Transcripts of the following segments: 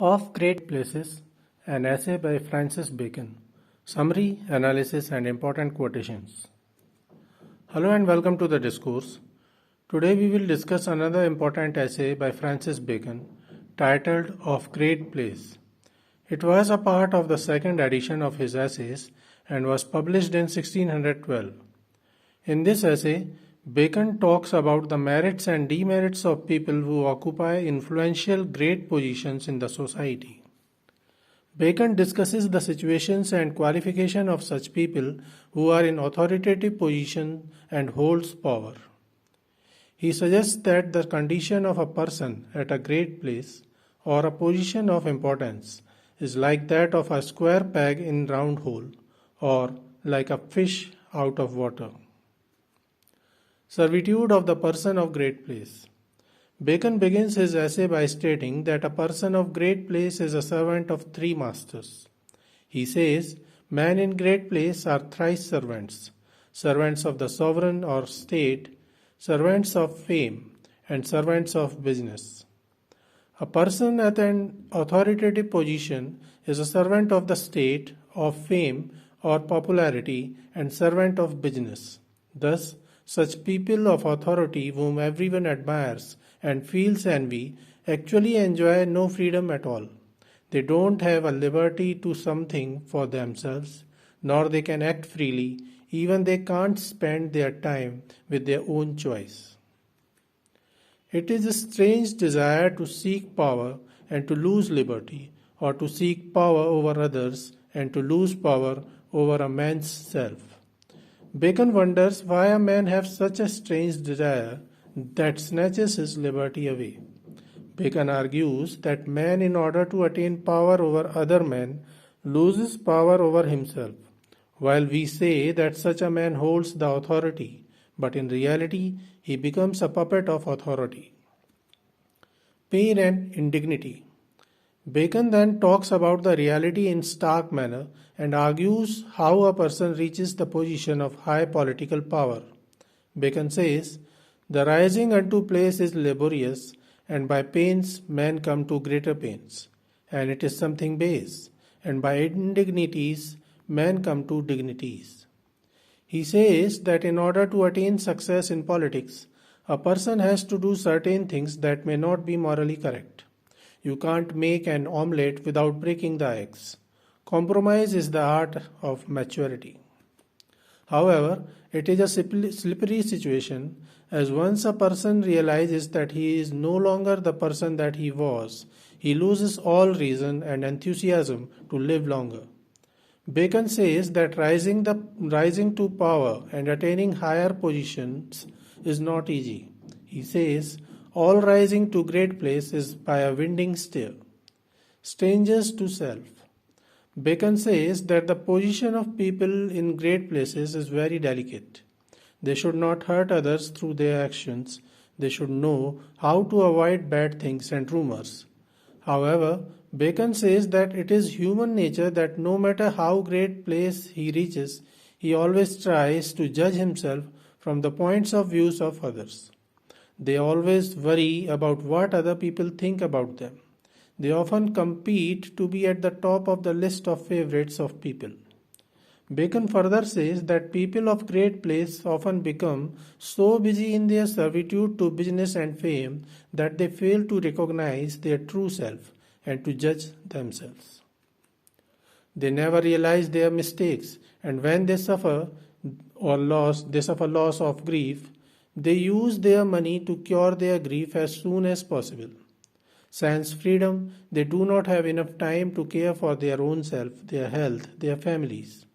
Of Great Places, an essay by Francis Bacon. Summary, analysis, and important quotations. Hello and welcome to the Discourse. Today we will discuss another important essay by Francis Bacon titled Of Great Place. It was a part of the second edition of his essays and was published in 1612. In this essay, Bacon talks about the merits and demerits of people who occupy influential great positions in the society. Bacon discusses the situations and qualification of such people who are in authoritative position and holds power. He suggests that the condition of a person at a great place or a position of importance is like that of a square peg in round hole or like a fish out of water. Servitude of the person of great place. Bacon begins his essay by stating that a person of great place is a servant of three masters. He says, men in great place are thrice servants, servants of the sovereign or state, servants of fame, and servants of business. A person at an authoritative position is a servant of the state, of fame or popularity, and servant of business. Thus, such people of authority whom everyone admires and feels envy actually enjoy no freedom at all. They don't have a liberty to something for themselves, nor they can act freely, even they can't spend their time with their own choice. It is a strange desire to seek power and to lose liberty, or to seek power over others and to lose power over a man's self. Bacon wonders why a man has such a strange desire that snatches his liberty away. Bacon argues that man, in order to attain power over other men, loses power over himself, while we say that such a man holds the authority, but in reality he becomes a puppet of authority. Pain and indignity. Bacon then talks about the reality in stark manner and argues how a person reaches the position of high political power. Bacon says, the rising unto place is laborious, and by pains men come to greater pains, and it is something base, and by indignities men come to dignities. He says that in order to attain success in politics, a person has to do certain things that may not be morally correct. You can't make an omelette without breaking the eggs. Compromise is the art of maturity. However, it is a slippery situation, as once a person realizes that he is no longer the person that he was, he loses all reason and enthusiasm to live longer. Bacon says that rising to power and attaining higher positions is not easy. He says, all rising to great place is by a winding stair. Strangers to self. Bacon says that the position of people in great places is very delicate. They should not hurt others through their actions. They should know how to avoid bad things and rumors. However, Bacon says that it is human nature that no matter how great place he reaches, he always tries to judge himself from the points of view of others. They always worry about what other people think about them. They often compete to be at the top of the list of favorites of people. Bacon further says that people of great place often become so busy in their servitude to business and fame that they fail to recognize their true self and to judge themselves. They never realize their mistakes, and when they suffer loss of grief, they use their money to cure their grief as soon as possible. Sans freedom, they do not have enough time to care for their own self, their health, their families.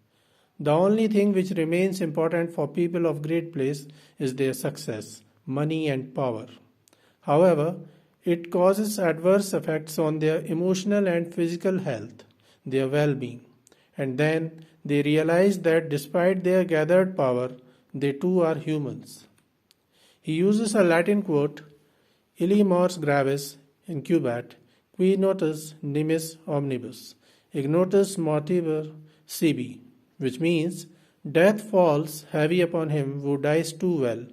The only thing which remains important for people of great place is their success, money and power. However, it causes adverse effects on their emotional and physical health, their well-being. And then they realize that despite their gathered power, they too are humans. He uses a Latin quote, Illi mors gravis incubat, qui notus nimis omnibus, ignotus mortibus sibi, which means, death falls heavy upon him who dies too well,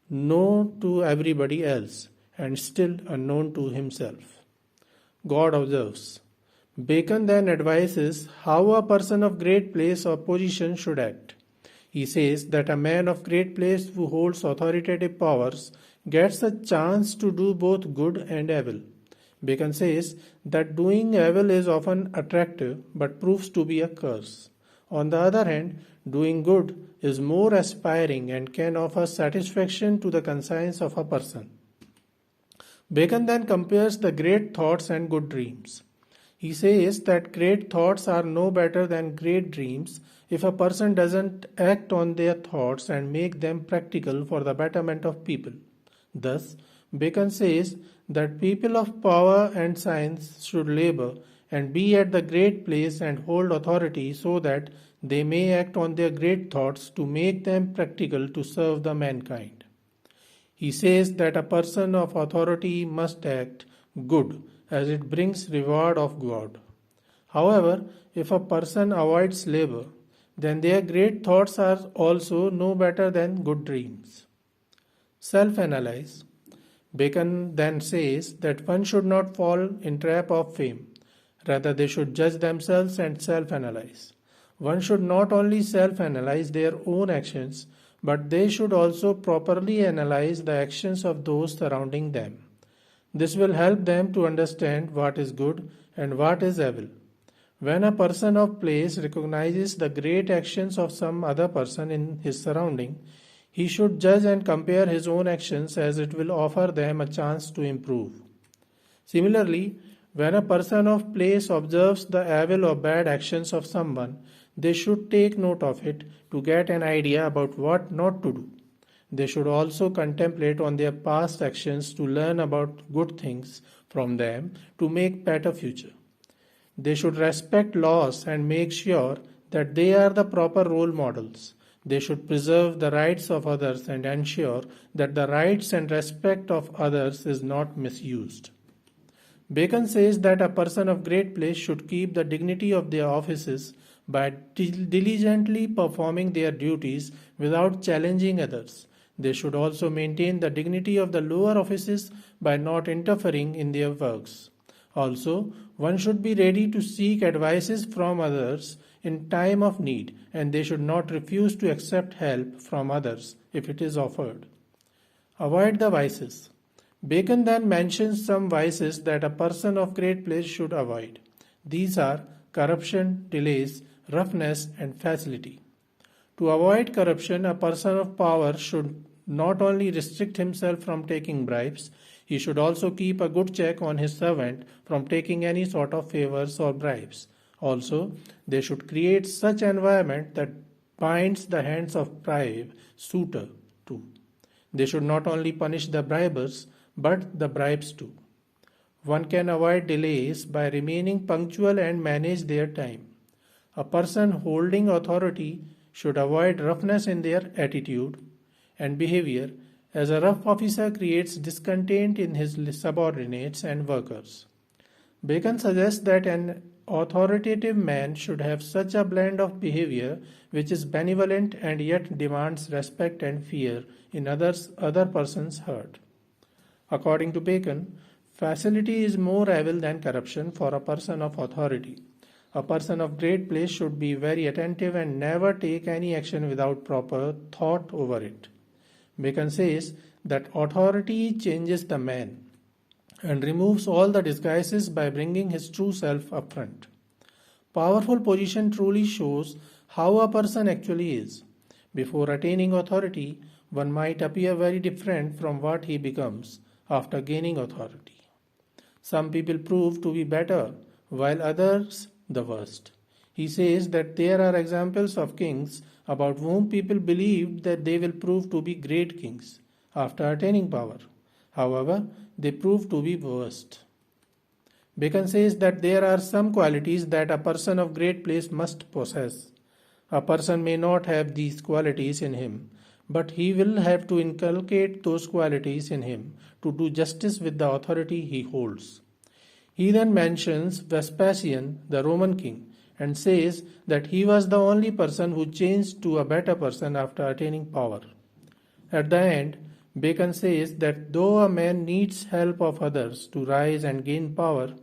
known to everybody else, and still unknown to himself. God observes. Bacon then advises how a person of great place or position should act. He says that a man of great place who holds authoritative powers gets a chance to do both good and evil. Bacon says that doing evil is often attractive but proves to be a curse. On the other hand, doing good is more aspiring and can offer satisfaction to the conscience of a person. Bacon then compares the great thoughts and good dreams. He says that great thoughts are no better than great dreams if a person doesn't act on their thoughts and make them practical for the betterment of people. Thus, Bacon says that people of power and science should labor and be at the great place and hold authority so that they may act on their great thoughts to make them practical to serve the mankind. He says that a person of authority must act good as it brings reward of God. However, if a person avoids labor, then their great thoughts are also no better than good dreams. Self-analyze. Bacon then says that one should not fall in trap of fame. Rather, they should judge themselves and self-analyze. One should not only self-analyze their own actions, but they should also properly analyze the actions of those surrounding them. This will help them to understand what is good and what is evil. When a person of place recognizes the great actions of some other person in his surrounding, he should judge and compare his own actions as it will offer them a chance to improve. Similarly, when a person of place observes the evil or bad actions of someone, they should take note of it to get an idea about what not to do. They should also contemplate on their past actions to learn about good things from them to make better future. They should respect laws and make sure that they are the proper role models. They should preserve the rights of others and ensure that the rights and respect of others is not misused. Bacon says that a person of great place should keep the dignity of their offices by diligently performing their duties without challenging others. They should also maintain the dignity of the lower offices by not interfering in their works. Also, one should be ready to seek advices from others in time of need, and they should not refuse to accept help from others if it is offered. Avoid the vices. Bacon then mentions some vices that a person of great place should avoid. These are corruption, delays, roughness, and facility. To avoid corruption, a person of power should not only restrict himself from taking bribes, he should also keep a good check on his servant from taking any sort of favors or bribes. Also, they should create such environment that binds the hands of bribe suitor too. They should not only punish the bribers, but the bribes too. One can avoid delays by remaining punctual and manage their time. A person holding authority should avoid roughness in their attitude and behavior, as a rough officer creates discontent in his subordinates and workers. Bacon suggests that an authoritative man should have such a blend of behavior which is benevolent and yet demands respect and fear in other person's heart. According to Bacon, facility is more evil than corruption for a person of authority. A person of great place should be very attentive and never take any action without proper thought over it. Bacon says that authority changes the man and removes all the disguises by bringing his true self up front. Powerful position truly shows how a person actually is. Before attaining authority, one might appear very different from what he becomes after gaining authority. Some people prove to be better, while others the worst. He says that there are examples of kings about whom people believed that they will prove to be great kings after attaining power. However, they prove to be worst. Bacon says that there are some qualities that a person of great place must possess. A person may not have these qualities in him, but he will have to inculcate those qualities in him to do justice with the authority he holds. He then mentions Vespasian, the Roman king, and says that he was the only person who changed to a better person after attaining power. At the end, Bacon says that though a man needs help of others to rise and gain power,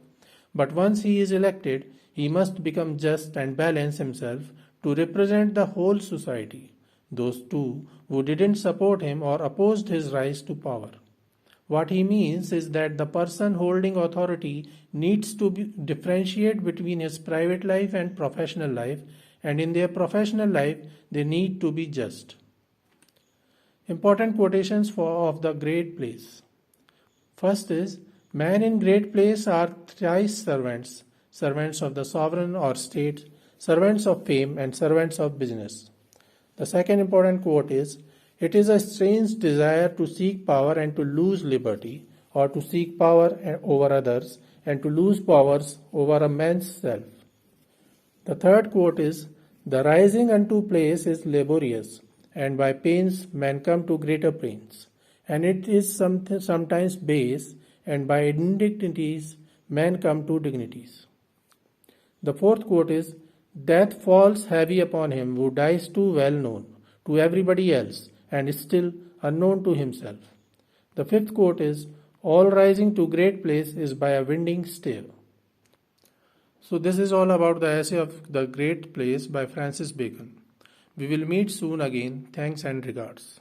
But once he is elected, he must become just and balance himself to represent the whole society, those too who didn't support him or opposed his rise to power. What he means is that the person holding authority needs to differentiate between his private life and professional life, and in their professional life, they need to be just. Important quotations of the great place. First is, men in great place are thrice servants, servants of the sovereign or state, servants of fame, and servants of business. The second important quote is, it is a strange desire to seek power and to lose liberty, or to seek power over others and to lose powers over a man's self. The third quote is, the rising unto place is laborious, and by pains men come to greater pains, and it is sometimes base, and by indignities men come to dignities. The fourth quote is, death falls heavy upon him who dies too well known to everybody else and is still unknown to himself. The fifth quote is, all rising to great place is by a winding stair. So this is all about the essay of The Great Place by Francis Bacon. We will meet soon again. Thanks and regards.